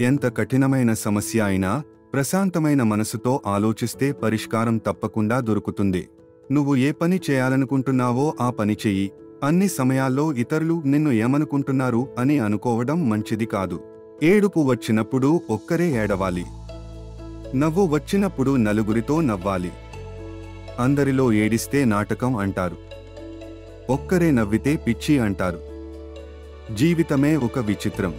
ఎంత కఠినమైన సమస్య అయినా ప్రశాంతమైన మనసుతో ఆలోచిస్తే పరిష్కారం తప్పకుండా దొరుకుతుంది. నువ్వు ఏ పని చేయాలనుకుంటున్నావో ఆ పని చెయ్యి. అన్ని సమయాల్లో ఇతరులు నిన్ను ఏమనుకుంటున్నారు అని అనుకోవడం మంచిది కాదు. ఏడుపు వచ్చినప్పుడు ఒక్కరే ఏడవాలి. నవ్వు వచ్చినప్పుడు నలుగురితో నవ్వాలి. అందరిలో ఏడిస్తే నాటకం అంటారు. ఒక్కరే నవ్వితే పిచ్చి అంటారు. జీవితమే ఒక విచిత్రం.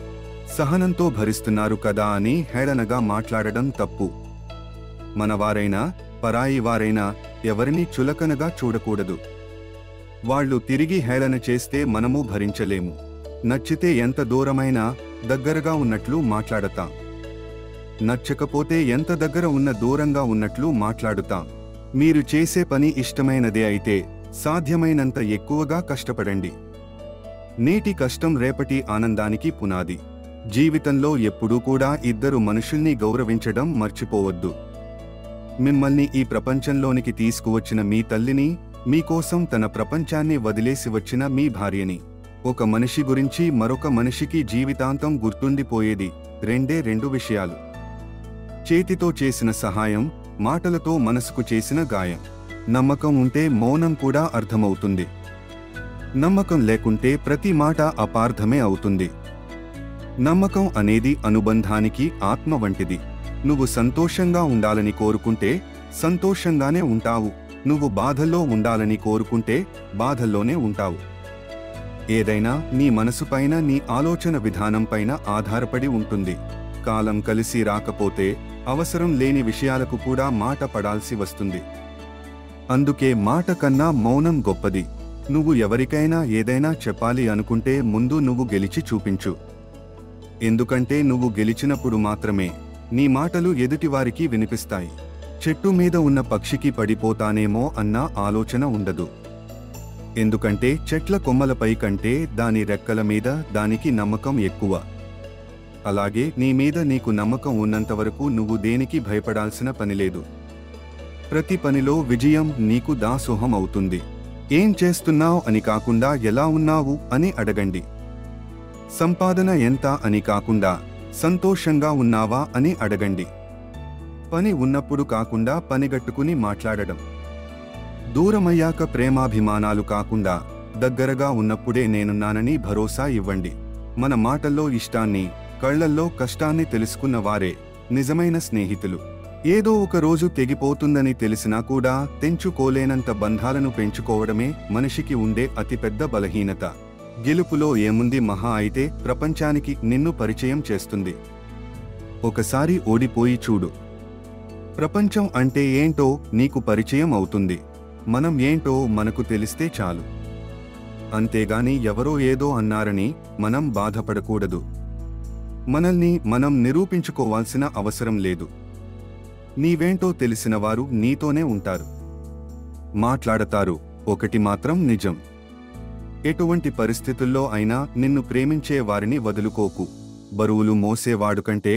సహనంతో భరిస్తున్నారు కదా అని హేళనగా మాట్లాడడం తప్పు. మనవారైనా పరాయి వారైనా ఎవరిని చులకనగా చూడకూడదు. వాళ్ళు తిరిగి హేళన చేస్తే మనము భరించలేము. నచ్చితే ఎంత దూరమైనా దగ్గరగా ఉన్నట్లు మాట్లాడతాం. నచ్చకపోతే ఎంత దగ్గర ఉన్న దూరంగా ఉన్నట్లు మాట్లాడుతాం. మీరు చేసే పని ఇష్టమైనదే అయితే సాధ్యమైనంత ఎక్కువగా కష్టపడండి. నేటి కష్టం రేపటి ఆనందానికి పునాది. జీవితంలో ఎప్పుడూ కూడా ఇద్దరు మనుషుల్ని గౌరవించడం మర్చిపోవద్దు. మిమ్మల్ని ఈ ప్రపంచంలోనికి తీసుకువచ్చిన మీ తల్లిని, మీకోసం తన ప్రపంచాన్ని వదిలేసి వచ్చిన మీ భార్యని. ఒక మనిషి గురించి మరొక మనిషికి జీవితాంతం గుర్తుండిపోయేది రెండు విషయాలు: చేతితో చేసిన సహాయం, మాటలతో మనసుకు చేసిన గాయం. నమ్మకం ఉంటే మౌనం కూడా అర్థమవుతుంది. నమ్మకం లేకుంటే ప్రతి మాట అపార్థమే అవుతుంది. నమ్మకం అనేది అనుబంధానికి ఆత్మ వంటిది. నువ్వు సంతోషంగా ఉండాలని కోరుకుంటే సంతోషంగానే ఉంటావు. నువ్వు బాధల్లో ఉండాలని కోరుకుంటే బాధల్లోనే ఉంటావు. ఏదైనా నీ మనసుపైన, నీ ఆలోచన విధానంపైన ఆధారపడి ఉంటుంది. కాలం కలిసి రాకపోతే అవసరం లేని విషయాలకు కూడా మాట పడాల్సి వస్తుంది. అందుకే మాట కన్నా మౌనం గొప్పది. నువ్వు ఎవరికైనా ఏదైనా చెప్పాలి అనుకుంటే ముందు నువ్వు గెలిచి చూపించు. ఎందుకంటే నువ్వు గెలిచినప్పుడు మాత్రమే నీ మాటలు ఎదుటివారికి వినిపిస్తాయి. చెట్టు మీద ఉన్న పక్షికి పడిపోతానేమో అన్న ఆలోచన ఉండదు. ఎందుకంటే చెట్ల కొమ్మలపై కంటే దాని రెక్కల మీద దానికి నమ్మకం ఎక్కువ. అలాగే నీ మీద నీకు నమ్మకం ఉన్నంతవరకు నువ్వు దేనికి భయపడాల్సిన పనిలేదు. ప్రతి పనిలో విజయం నీకు దాసోహం అవుతుంది. ఏం చేస్తున్నావ్ అని కాకుండా ఎలా ఉన్నావు అని అడగండి. సంపాదన ఎంత అని కాకుండా సంతోషంగా ఉన్నావా అని అడగండి. పని ఉన్నప్పుడు కాకుండా పనిగట్టుకుని మాట్లాడడం. దూరమయ్యాక ప్రేమాభిమానాలు కాకుండా దగ్గరగా ఉన్నప్పుడే నేనున్నానని భరోసా ఇవ్వండి. మన మాటల్లో ఇష్టాన్ని, కళ్లల్లో కష్టాన్ని తెలుసుకున్న వారే నిజమైన స్నేహితులు. ఏదో ఒక రోజు తెగిపోతుందని తెలిసినా కూడా తెంచుకోలేనంత బంధాలను పెంచుకోవడమే మనిషికి ఉండే అతిపెద్ద బలహీనత. గెలుపులో ఏముంది, మహా అయితే ప్రపంచానికి నిన్ను పరిచయం చేస్తుంది. ఒకసారి ఓడిపోయి చూడు. ప్రపంచం అంటే ఏంటో నీకు పరిచయం అవుతుంది. మనం ఏంటో మనకు తెలిస్తే చాలు. అంతేగాని ఎవరో ఏదో అన్నారని మనం బాధపడకూడదు. మనల్ని మనం నిరూపించుకోవాల్సిన అవసరం లేదు. నీవేంటో తెలిసినవారు నీతోనే ఉంటారు, మాట్లాడతారు. ఒకటి మాత్రం నిజం: ఎటువంటి పరిస్థితుల్లో అయినా నిన్ను ప్రేమించే వారిని వదులుకోకు. బరువులు మోసేవాడు కంటే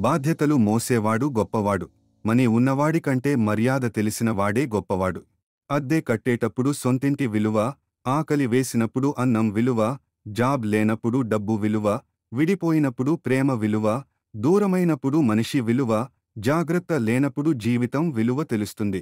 బాధ్యతలు మోసేవాడు గొప్పవాడు. మనీ ఉన్నవాడి కంటే మర్యాద తెలిసిన వాడే గొప్పవాడు. అద్దె కట్టేటప్పుడు సొంతింటి విలువ, ఆకలి వేసినప్పుడు అన్నం విలువ, జాబ్ లేనప్పుడు డబ్బు విలువ, విడిపోయినప్పుడు ప్రేమ విలువ, దూరమైనప్పుడు మనిషి విలువ, జాగ్రత్త లేనప్పుడు జీవితం విలువ తెలుస్తుంది.